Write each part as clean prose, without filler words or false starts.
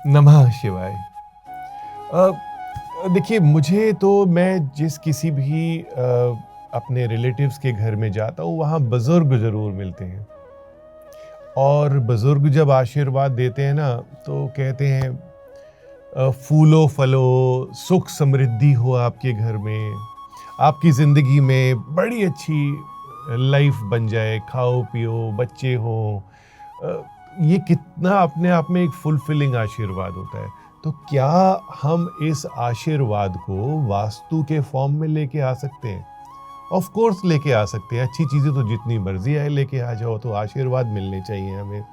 नमः शिवाय। देखिए मुझे तो मैं जिस किसी भी अपने रिलेटिव्स के घर में जाता हूँ वहाँ बुज़ुर्ग ज़रूर मिलते हैं और बुज़ुर्ग जब आशीर्वाद देते हैं ना तो कहते हैं फूलो फलो सुख समृद्धि हो आपके घर में, आपकी ज़िंदगी में बड़ी अच्छी लाइफ बन जाए, खाओ पियो बच्चे हों। अ, ये कितना अपने आप में एक फुलफिलिंग आशीर्वाद होता है। तो क्या हम इस आशीर्वाद को वास्तु के फॉर्म में लेके आ सकते हैं? ऑफ कोर्स लेके आ सकते हैं। अच्छी चीज़ें तो जितनी मर्ज़ी आए लेके आ जाओ, तो आशीर्वाद मिलने चाहिए हमें।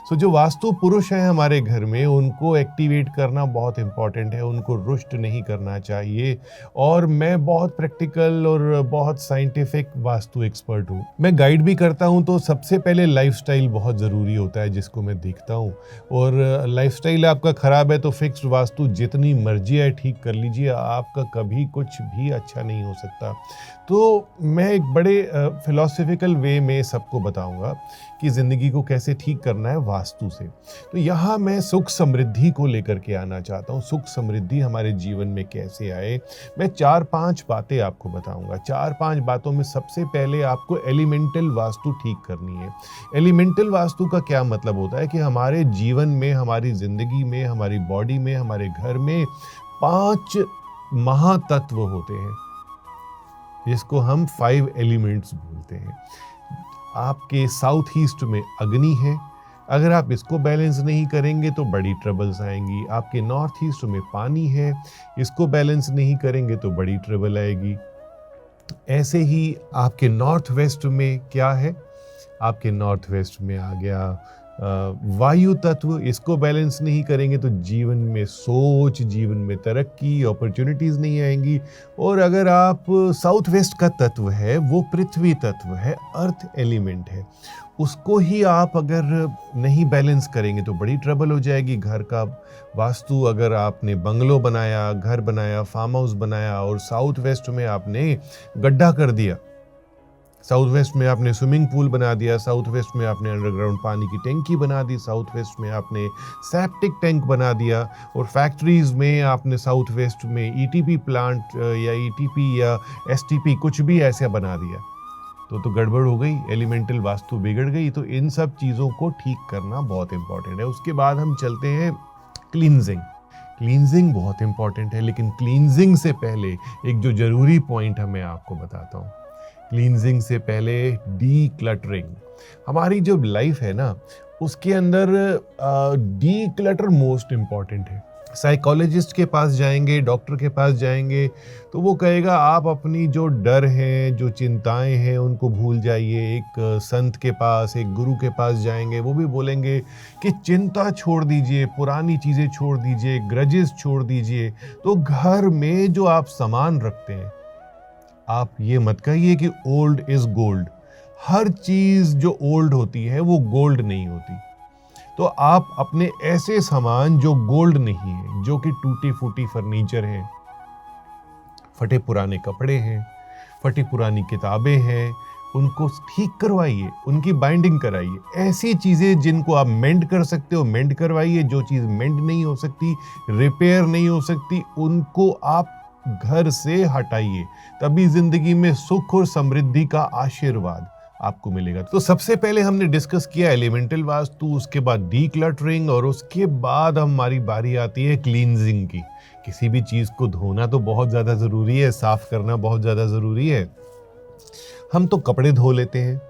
सो जो वास्तु पुरुष हैं हमारे घर में उनको एक्टिवेट करना बहुत इम्पोर्टेंट है, उनको रुष्ट नहीं करना चाहिए। और मैं बहुत प्रैक्टिकल और बहुत साइंटिफिक वास्तु एक्सपर्ट हूँ। मैं गाइड भी करता हूँ, तो सबसे पहले लाइफ़स्टाइल बहुत ज़रूरी होता है जिसको मैं देखता हूँ। और लाइफ़स्टाइल आपका ख़राब है तो फिक्स्ड वास्तु जितनी मर्ज़ी है ठीक कर लीजिए, आपका कभी कुछ भी अच्छा नहीं हो सकता। तो मैं एक बड़े फिलॉसफिकल वे में सबको बताऊंगा कि ज़िंदगी को कैसे ठीक करना है वास्तु से। तो यहाँ मैं सुख समृद्धि को लेकर के आना चाहता हूँ। सुख समृद्धि हमारे जीवन में कैसे आए, मैं 4-5 बातें आपको बताऊंगा। 4-5 बातों में सबसे पहले आपको एलिमेंटल वास्तु ठीक करनी है। एलिमेंटल वास्तु का क्या मतलब होता है कि हमारे जीवन में, हमारी ज़िंदगी में, हमारी बॉडी में, हमारे घर में 5 महातत्व होते हैं जिसको हम 5 एलिमेंट्स बोलते हैं। आपके साउथ ईस्ट में अग्नि है, अगर आप इसको बैलेंस नहीं करेंगे तो बड़ी ट्रबल्स आएंगी। आपके नॉर्थ ईस्ट में पानी है, इसको बैलेंस नहीं करेंगे तो बड़ी ट्रबल आएगी। ऐसे ही आपके नॉर्थ वेस्ट में क्या है, आपके नॉर्थ वेस्ट में आ गया वायु तत्व, इसको बैलेंस नहीं करेंगे तो जीवन में सोच, जीवन में तरक्की, अपॉर्चुनिटीज़ नहीं आएंगी। और अगर आप साउथ वेस्ट का तत्व है वो पृथ्वी तत्व है, अर्थ एलिमेंट है, उसको ही आप अगर नहीं बैलेंस करेंगे तो बड़ी ट्रबल हो जाएगी। घर का वास्तु, अगर आपने बंगलो बनाया, घर बनाया, फार्म हाउस बनाया और साउथ वेस्ट में आपने गड्ढा कर दिया, साउथ वेस्ट में आपने स्विमिंग पूल बना दिया, साउथ वेस्ट में आपने अंडरग्राउंड पानी की टैंकी बना दी, साउथ वेस्ट में आपने सेप्टिक टैंक बना दिया, और फैक्ट्रीज में आपने साउथ वेस्ट में ईटीपी प्लांट या ईटीपी या एसटीपी कुछ भी ऐसा बना दिया, तो गड़बड़ हो गई, एलिमेंटल वास्तु बिगड़ गई। तो इन सब चीज़ों को ठीक करना बहुत इंपॉर्टेंट है। उसके बाद हम चलते हैं क्लींजिंग। क्लींजिंग बहुत इंपॉर्टेंट है, लेकिन क्लींजिंग से पहले एक जो जरूरी पॉइंट है मैं आपको बताता हूँ। क्लींजिंग से पहले डी क्लटरिंग। हमारी जो लाइफ है ना उसके अंदर डी क्लटर मोस्ट इम्पॉर्टेंट है। साइकोलॉजिस्ट के पास जाएंगे, डॉक्टर के पास जाएंगे तो वो कहेगा आप अपनी जो डर हैं, जो चिंताएं हैं उनको भूल जाइए। एक संत के पास, एक गुरु के पास जाएंगे, वो भी बोलेंगे कि चिंता छोड़ दीजिए, पुरानी चीज़ें छोड़ दीजिए, ग्रजेस छोड़ दीजिए। तो घर में जो आप सामान रखते हैं, आप ये मत कहिए कि ओल्ड इज गोल्ड। हर चीज जो ओल्ड होती है वो गोल्ड नहीं होती। तो आप अपने ऐसे सामान जो गोल्ड नहीं है, जो कि टूटी फूटी फर्नीचर है, फटे पुराने कपड़े हैं, फटी पुरानी किताबें हैं, उनको ठीक करवाइए, उनकी बाइंडिंग कराइए। ऐसी चीजें जिनको आप मेंड कर सकते हो मेंड करवाइए। जो चीज मेंड नहीं हो सकती, रिपेयर नहीं हो सकती, उनको आप घर से हटाइए। तभी जिंदगी में सुख और समृद्धि का आशीर्वाद आपको मिलेगा। तो सबसे पहले हमने डिस्कस किया एलिमेंटल वास्तु, उसके बाद डीक्लटरिंग, और उसके बाद हमारी बारी आती है क्लींजिंग की। किसी भी चीज को धोना तो बहुत ज्यादा जरूरी है, साफ करना बहुत ज्यादा जरूरी है। हम तो कपड़े धो लेते हैं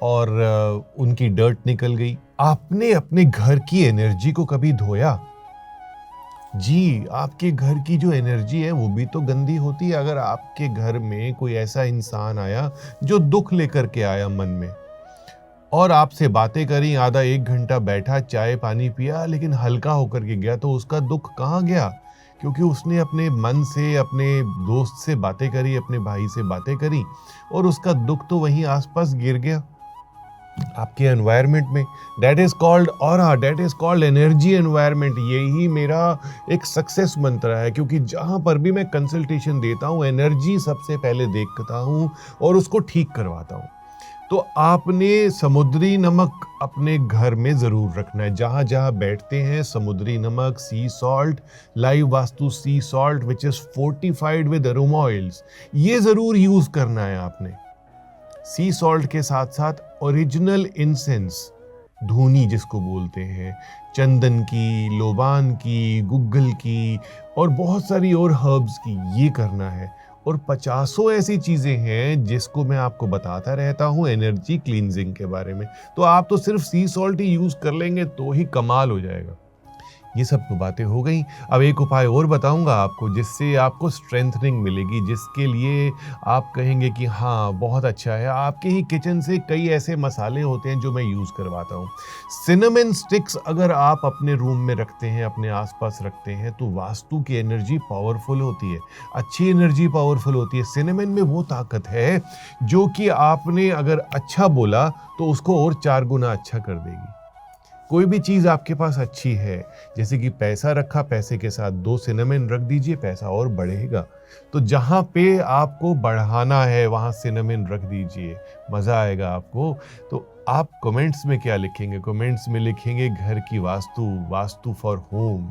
और उनकी डर्ट निकल गई। आपने अपने घर की एनर्जी को कभी धोया? जी, आपके घर की जो एनर्जी है वो भी तो गंदी होती है। अगर आपके घर में कोई ऐसा इंसान आया जो दुख लेकर के आया मन में, और आपसे बातें करी, आधा 1 घंटा बैठा, चाय पानी पिया, लेकिन हल्का होकर के गया, तो उसका दुख कहाँ गया? क्योंकि उसने अपने मन से, अपने दोस्त से बातें करी, अपने भाई से बातें करी, और उसका दुख तो वहीं आसपास गिर गया आपके एनवायरनमेंट में। That is called aura, that is called energy environment. यही मेरा एक सक्सेस मंत्र है, क्योंकि जहां पर भी मैं कंसल्टेशन देता हूं एनर्जी सबसे पहले देखता हूं और उसको ठीक करवाता हूं। तो आपने समुद्री नमक अपने घर में ज़रूर रखना है। जहाँ-जहाँ बैठते हैं समुद्री नमक, सी salt, live vastu C salt which is fortified with aroma oils, ये ज़रूर यूज़ करना है आपने। सी सॉल्ट के साथ-साथ ओरिजिनल इंसेंस, धूनी जिसको बोलते हैं, चंदन की, लोबान की, गुग्गल की और बहुत सारी और हर्ब्स की, ये करना है। और पचासों ऐसी चीज़ें हैं जिसको मैं आपको बताता रहता हूँ एनर्जी क्लींजिंग के बारे में। तो आप तो सिर्फ सी सॉल्ट ही यूज़ कर लेंगे तो ही कमाल हो जाएगा। ये सब तो बातें हो गई। अब एक उपाय और बताऊंगा आपको जिससे आपको स्ट्रेंथनिंग मिलेगी, जिसके लिए आप कहेंगे कि हाँ बहुत अच्छा है। आपके ही किचन से कई ऐसे मसाले होते हैं जो मैं यूज़ करवाता हूँ। सिनेमन स्टिक्स अगर आप अपने रूम में रखते हैं, अपने आसपास रखते हैं, तो वास्तु की एनर्जी पावरफुल होती है, अच्छी एनर्जी पावरफुल होती है। सिनेमन में वो ताकत है जो कि आपने अगर अच्छा बोला तो उसको और 4 गुना अच्छा कर देगी। कोई भी चीज़ आपके पास अच्छी है, जैसे कि पैसा रखा, पैसे के साथ 2 सिनेमन रख दीजिए, पैसा और बढ़ेगा। तो जहाँ पे आपको बढ़ाना है वहाँ सिनेमन रख दीजिए, मज़ा आएगा आपको। तो आप कमेंट्स में क्या लिखेंगे? कमेंट्स में लिखेंगे घर की वास्तु, वास्तु फॉर होम।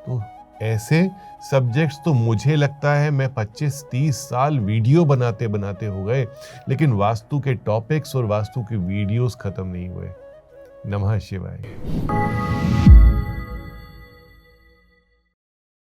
तो ऐसे सब्जेक्ट्स तो मुझे लगता है मैं 25-30 साल वीडियो बनाते हो गए, लेकिन वास्तु के टॉपिक्स और वास्तु की वीडियोस खत्म नहीं हुए। नमः शिवाय।